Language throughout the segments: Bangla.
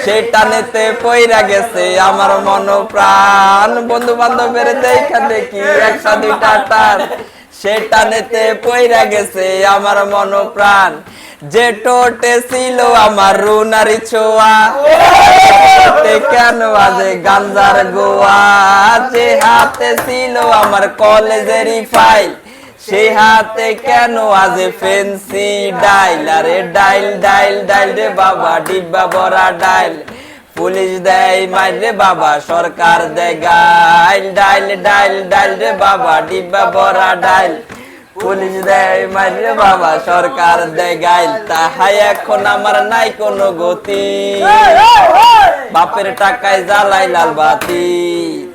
সেটা নেতে পইরা গেছে আমার মন প্রাণ বন্ধু বান্ধবের দেখা দেখি একটা দুইটা টান সেটা নেতে পইরা গেছে আমার মন প্রাণ যে টোটে ছিল আমার রুনারি ছোঁয়া কেন আজে গাঞ্জার গোয়া যে হাতে ছিল আমার কলেজেরই ফাইল সেই হাতে কেন আজ ফেন্সি ডাইল আরে ডাইল ডাইল ডাইল রে বাবা ডিব্বা ভরা ডাইল পুলিশ দেয় মাইর রে বাবা সরকার দেয় গাইল ডাইল ডাইল ডাইল রে বাবা ডিব্বা ভরা ডাইল পুলিশ দেয় মাইর রে বাবা সরকার দেয় গাইল তাহাই এখন আমার নাই কোনো গতি বাপের টাকায় জ্বালাই লাল বাতি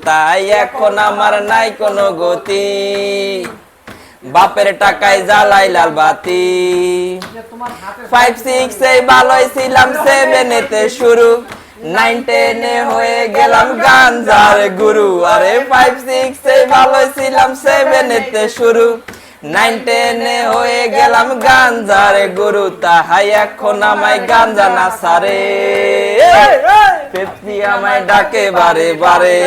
তাই এখন আমার নাই কোনো গতি বাপের টাকায় জ্বালাই লাল বাতি 5-6 এই ভালোই ছিলাম 7 এতে শুরু 9-10 এ হয়ে গেলাম গাঞ্জার গুরু আরে 5-6 এই ভালোই ছিলাম 7 এতে শুরু 9-10 এ হয়ে গেলাম গাঞ্জার গুরু তাহাই এখন আমায় গাঞ্জা না সারে পেপসি আমায় ডাকে বারে বারে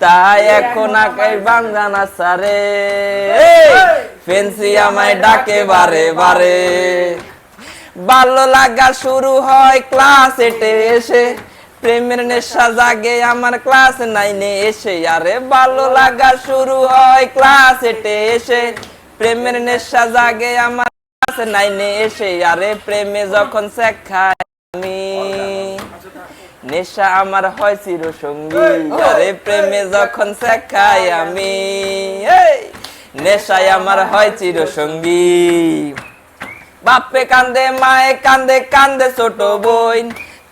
তাই এখন আকাই বাংলা না সারে ফেন্সি আমায় ডাকে বারে বারে ভালো লাগা শুরু হয় ক্লাস 8 এ এসে প্রেমের নেশা জাগে আমার ক্লাস 9 এ এসে আরে ভালো লাগা শুরু হয় ক্লাস 8 এ এসে প্রেমের নেশা জাগে আমার ক্লাস 9 এ এসে আরে প্রেমে যখন শেখ খাই আমি নেশা আমার হয় চির সঙ্গী আরে প্রেমে যখন শেখ খাই আমি নেশায় আমার হয় চির সঙ্গী বাপে কান্দে মায়ে কান্দে কান্দে ছোট বোন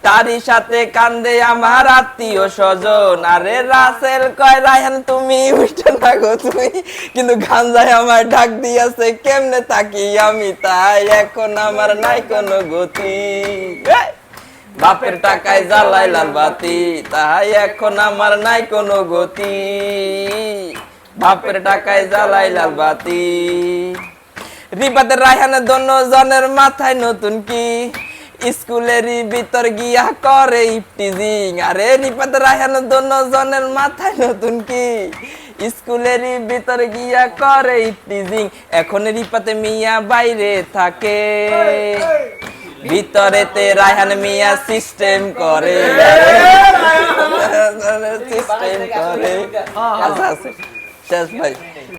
তারই সাথে কান্দে আমার আত্মীয় স্বজন আরে রাসেল কয় রায়হান তুমি উঠে থাকো তুমি কিন্তু গাঞ্জায় আমার ডাক দিয়েছে কেমনে থাকি আমি তাই এখন আমার নাই কোনো গতি বাপের টাকায় জ্বালাই লাল বাতি তাই এখন আমার নাই কোনো গতি বাপের টাকায় জ্বালাই লাল বাতি রিবাদের রায়হানের দোনো জনের মাথায় নতুন কি স্কুলেরই ভিতর গিয়া করে ইফটিজিং আরে রিবাদের রায়হানের দোনো জনের মাথায় নতুন কি স্কুলেরই ভিতর গিয়া করে ইফটিজিং এখন রিপাতে মিয়া বাইরে থাকে ভিতরেতে রায়হান মিয়া সিস্টেম করে সিস্টেম করে আচ্ছা শেষ ভাই